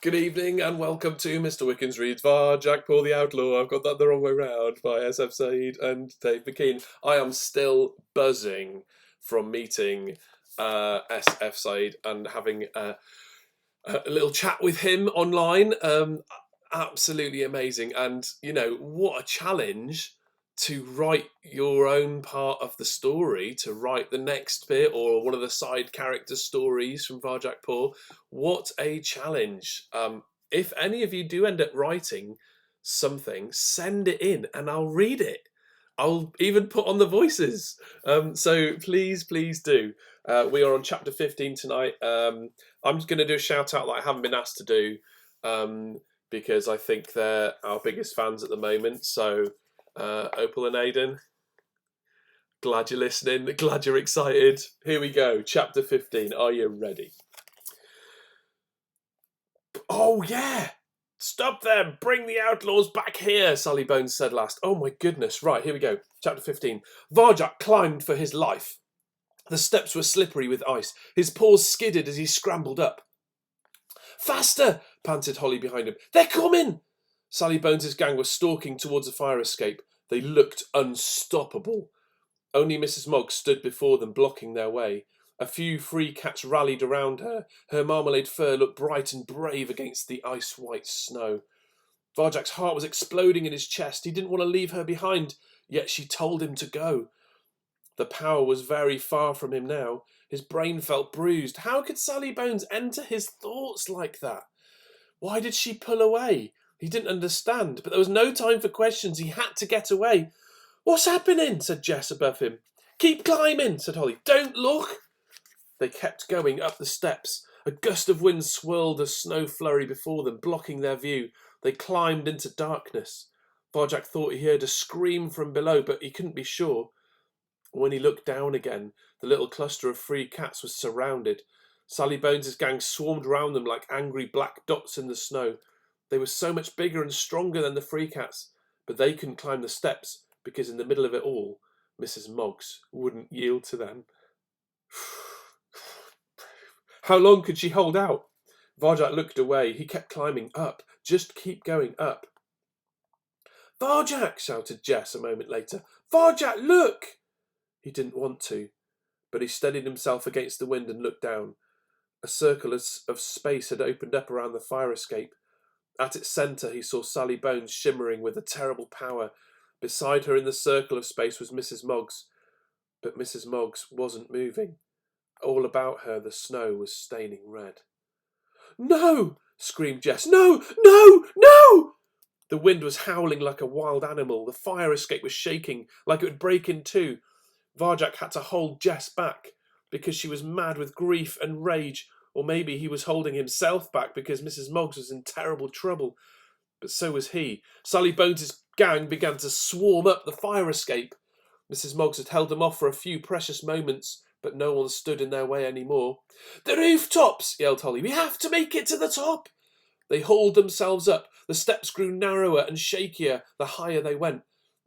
Good evening and welcome to Mr. Wickins reads Varjak Paw the Outlaw. I've got that the wrong way round by SF Said and Dave McKeen. I am still buzzing from meeting SF Said and having a little chat with him online. Absolutely amazing. And, you know, what a challenge to write your own part of the story, to write the next bit or one of the side character stories from Varjak Paw. What a challenge. If any of you do end up writing something, send it in and I'll read it. I'll even put on the voices. So please do. We are on chapter 15 tonight. I'm just going to do a shout out that I haven't been asked to do because I think they're our biggest fans at the moment. So, Opal and Aidan, glad you're listening. Glad you're excited. Here we go. Chapter 15. Are you ready? Oh, yeah. Stop them! Bring the outlaws back here, Sully Bones said last. Oh my goodness. Right, here we go. Chapter 15. Varjak climbed for his life. The steps were slippery with ice. His paws skidded as he scrambled up. Faster! Panted Holly behind him. They're coming! Sully Bones' gang was stalking towards the fire escape. They looked unstoppable. Only Mrs. Mogg stood before them, blocking their way. A few free cats rallied around her. Her marmalade fur looked bright and brave against the ice-white snow. Varjak's heart was exploding in his chest. He didn't want to leave her behind, yet she told him to go. The power was very far from him now. His brain felt bruised. How could Sully Bones enter his thoughts like that? Why did she pull away? He didn't understand, but there was no time for questions. He had to get away. What's happening? Said Jess above him. Keep climbing, said Holly. Don't look. They kept going up the steps. A gust of wind swirled a snow flurry before them, blocking their view. They climbed into darkness. Varjak thought he heard a scream from below, but he couldn't be sure. When he looked down again, the little cluster of free cats was surrounded. Sully Bones' gang swarmed round them like angry black dots in the snow. They were so much bigger and stronger than the free cats, but they couldn't climb the steps because in the middle of it all, Mrs. Moggs wouldn't yield to them. How long could she hold out? Varjak looked away. He kept climbing up. Just keep going up. Varjak, shouted Jess a moment later. Varjak, look! He didn't want to, but he steadied himself against the wind and looked down. A circle of space had opened up around the fire escape. At its centre he saw Sully Bones shimmering with a terrible power. Beside her in the circle of space was Mrs. Moggs, but Mrs. Moggs wasn't moving. All about her the snow was staining red. No! Screamed Jess. No! No! No! The wind was howling like a wild animal. The fire escape was shaking like it would break in two. Varjak had to hold Jess back because she was mad with grief and rage, or maybe he was holding himself back because Mrs. Moggs was in terrible trouble. But so was he. Sully Bones' gang began to swarm up the fire escape. Mrs. Moggs had held them off for a few precious moments, but no one stood in their way anymore. The rooftops! Yelled Holly. We have to make it to the top! They hauled themselves up. The steps grew narrower and shakier the higher they went.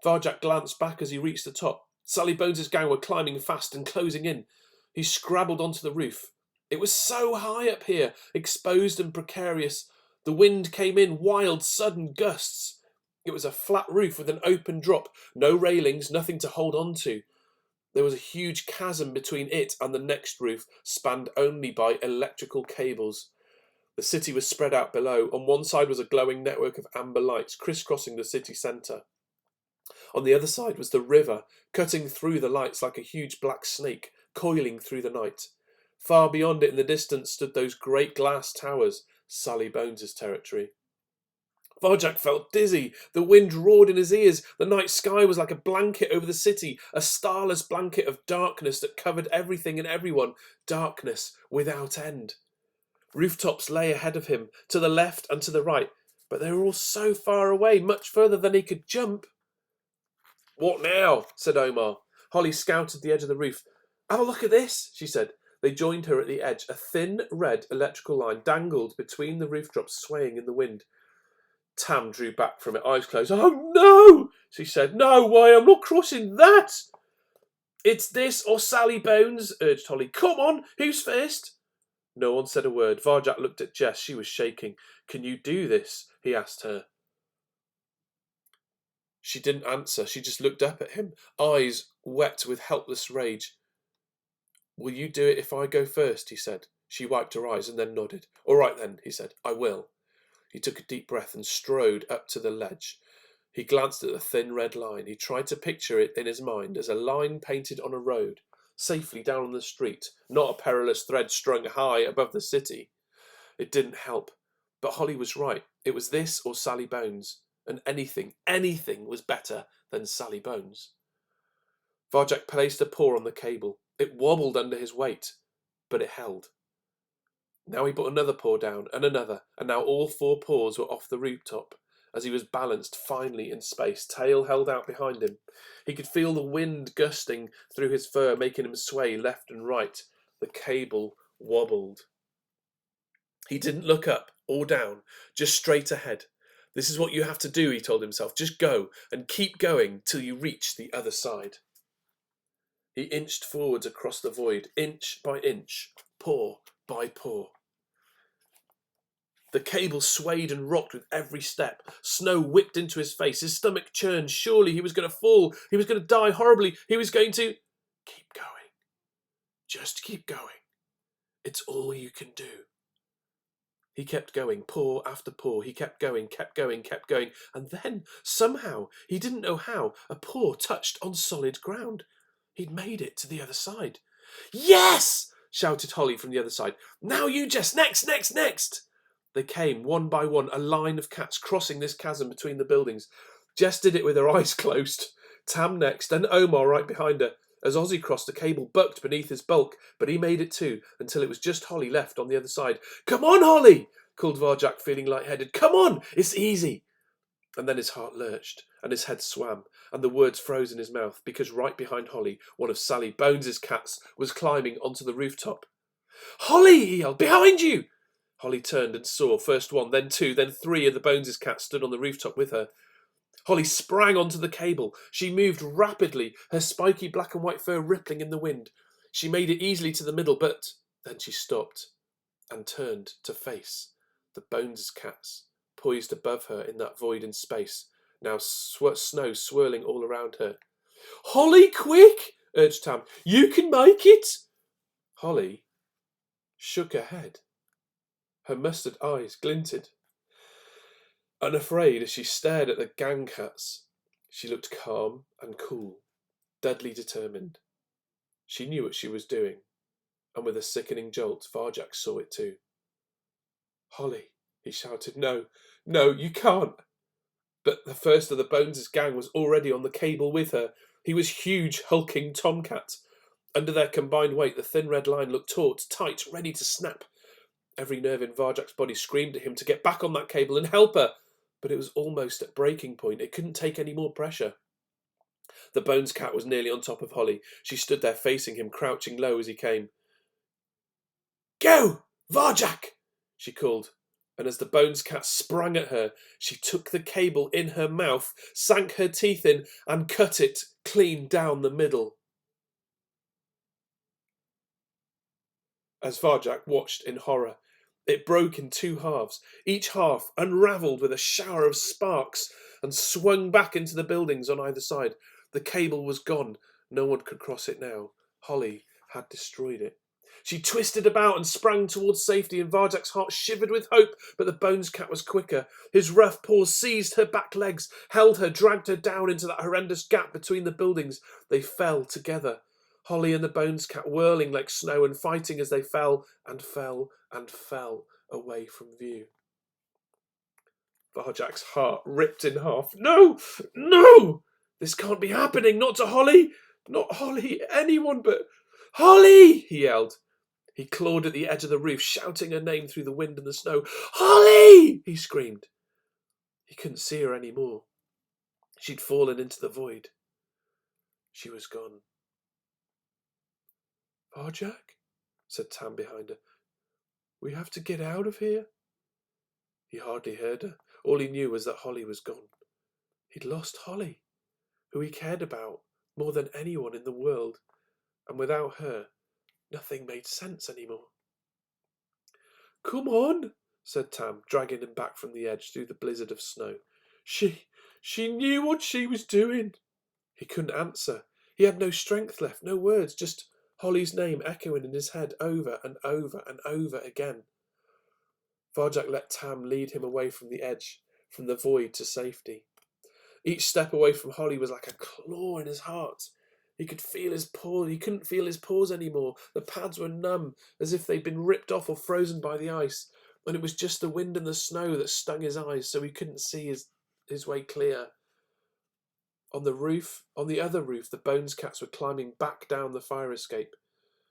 Varjak glanced back as he reached the top. Sully Bones' gang were climbing fast and closing in. He scrabbled onto the roof. It was so high up here, exposed and precarious. The wind came in wild, sudden gusts. It was a flat roof with an open drop, no railings, nothing to hold on to. There was a huge chasm between it and the next roof, spanned only by electrical cables. The city was spread out below. On one side was a glowing network of amber lights crisscrossing the city centre. On the other side was the river, cutting through the lights like a huge black snake, coiling through the night. Far beyond it in the distance stood those great glass towers, Sully Bones' territory. Varjak felt dizzy. The wind roared in his ears. The night sky was like a blanket over the city, a starless blanket of darkness that covered everything and everyone, darkness without end. Rooftops lay ahead of him, to the left and to the right, but they were all so far away, much further than he could jump. What now? Said Omar. Holly scouted the edge of the roof. Have a look at this, she said. They joined her at the edge. A thin red electrical line dangled between the roof drops, swaying in the wind. Tam drew back from it, eyes closed. Oh no, she said. No way, I'm not crossing that. It's this or Sully Bones, urged Holly. Come on, who's first? No one said a word. Varjak looked at Jess. She was shaking. "Can you do this?" he asked her. She didn't answer. She just looked up at him, eyes wet with helpless rage. "Will you do it if I go first?" he said. She wiped her eyes and then nodded. "All right then," he said. "I will." He took a deep breath and strode up to the ledge. He glanced at the thin red line. He tried to picture it in his mind as a line painted on a road, safely down on the street, not a perilous thread strung high above the city. It didn't help. But Holly was right. It was this or Sally Bones. And anything was better than Sally Bones. Varjak placed a paw on the cable. It wobbled under his weight, but it held. Now he put another paw down, and another, and now all 4 paws were off the rooftop. As he was balanced finely in space, tail held out behind him. He could feel the wind gusting through his fur, making him sway left and right. The cable wobbled. He didn't look up or down, just straight ahead. "This is what you have to do," he told himself. "Just go, and keep going till you reach the other side." He inched forwards across the void, inch by inch, paw by paw. The cable swayed and rocked with every step. Snow whipped into his face. His stomach churned. Surely he was going to fall. He was going to die horribly. He was going to... Keep going. Just keep going. It's all you can do. He kept going, paw after paw. He kept going. And then, somehow, he didn't know how, a paw touched on solid ground. He'd made it to the other side. "Yes!" shouted Holly from the other side. "Now you, Jess. Next. They came, one by one, a line of cats crossing this chasm between the buildings. Jess did it with her eyes closed. Tam next, and Omar right behind her. As Ozzy crossed, the cable bucked beneath his bulk, but he made it too, until it was just Holly left on the other side. "Come on, Holly!" called Varjak, feeling lightheaded. "Come on! It's easy!" And then his heart lurched, and his head swam, and the words froze in his mouth, because right behind Holly, one of Sally Bones's cats was climbing onto the rooftop. "Holly!" he yelled. "Behind you!" Holly turned and saw, first 1, then 2, then 3 of the Bones's cats stood on the rooftop with her. Holly sprang onto the cable. She moved rapidly, her spiky black and white fur rippling in the wind. She made it easily to the middle, but then she stopped and turned to face the Bones's cats, poised above her in that void in space, now snow swirling all around her. "Holly, quick!" urged Tam. "You can make it!" Holly shook her head. Her mustard eyes glinted. Unafraid as she stared at the gang cats, she looked calm and cool, deadly determined. She knew what she was doing, and with a sickening jolt, Varjak saw it too. "Holly," he shouted, "no, you can't." But the first of the Bones' gang was already on the cable with her. He was huge, hulking tomcat. Under their combined weight, the thin red line looked taut, tight, ready to snap. Every nerve in Varjak's body screamed at him to get back on that cable and help her. But it was almost at breaking point. It couldn't take any more pressure. The Bones cat was nearly on top of Holly. She stood there facing him, crouching low as he came. "Go, Varjak!" she called. And as the Bones cat sprang at her, she took the cable in her mouth, sank her teeth in, and cut it clean down the middle. As Varjak watched in horror, it broke in 2 halves. Each half unravelled with a shower of sparks and swung back into the buildings on either side. The cable was gone. No one could cross it now. Holly had destroyed it. She twisted about and sprang towards safety, and Varjak's heart shivered with hope, but the Bones cat was quicker. His rough paws seized her back legs, held her, dragged her down into that horrendous gap between the buildings. They fell together. Holly and the Bones cat whirling like snow and fighting as they fell and fell and fell away from view. Varjak's heart ripped in half. "No! This can't be happening! Not to Holly! Not Holly! Anyone but Holly!" he yelled. He clawed at the edge of the roof, shouting her name through the wind and the snow. "Holly!" he screamed. He couldn't see her any more. She'd fallen into the void. She was gone. "Varjak," said Tam behind her. "We have to get out of here." He hardly heard her. All he knew was that Holly was gone. He'd lost Holly, who he cared about more than anyone in the world, and without her, nothing made sense anymore. Come on, said Tam, dragging him back from the edge through the blizzard of snow. She knew what she was doing. He couldn't answer. He had no strength left, no words, just Holly's name echoing in his head over and over and over again. Varjak let Tam lead him away from the edge, from the void to safety. Each step away from Holly was like a claw in his heart. He could feel his paws. He couldn't feel his paws anymore. The pads were numb, as if they'd been ripped off or frozen by the ice. And it was just the wind and the snow that stung his eyes, so he couldn't see his way clear. On the other roof, the Bones cats were climbing back down the fire escape.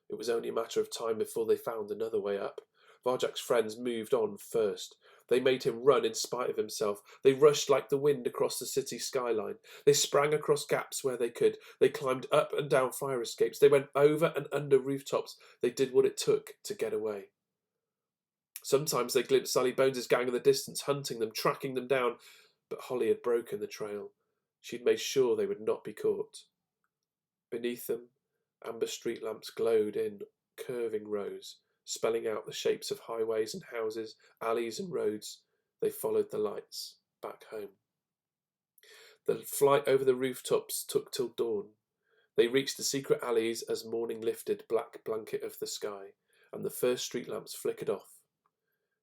It was only a matter of time before they found another way up. Varjak's friends moved on first. They made him run in spite of himself. They rushed like the wind across the city skyline. They sprang across gaps where they could. They climbed up and down fire escapes. They went over and under rooftops. They did what it took to get away. Sometimes they glimpsed Sally Bones' gang in the distance, hunting them, tracking them down. But Holly had broken the trail. She'd made sure they would not be caught. Beneath them, amber street lamps glowed in curving rows, spelling out the shapes of highways and houses, alleys and roads. They followed the lights back home. The flight over the rooftops took till dawn. They reached the secret alleys as morning lifted black blanket of the sky, and the first street lamps flickered off.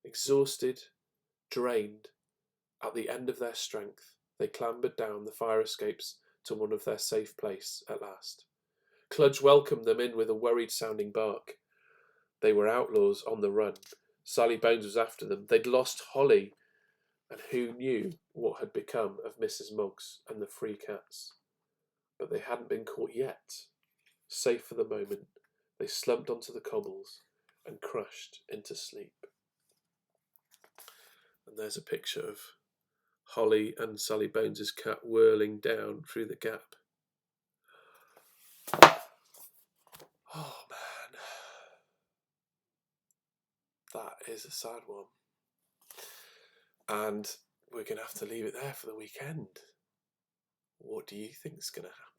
Exhausted, drained, at the end of their strength, they clambered down the fire escapes to one of their safe place at last. Cludge welcomed them in with a worried-sounding bark. They were outlaws on the run. Sally Bones was after them. They'd lost Holly, and who knew what had become of Mrs. Moggs and the free cats. But they hadn't been caught yet. Safe for the moment, they slumped onto the cobbles and crushed into sleep. And there's a picture of Holly and Sally Bones' cat whirling down through the gap. Oh man, that is a sad one. And we're going to have to leave it there for the weekend. What do you think's going to happen?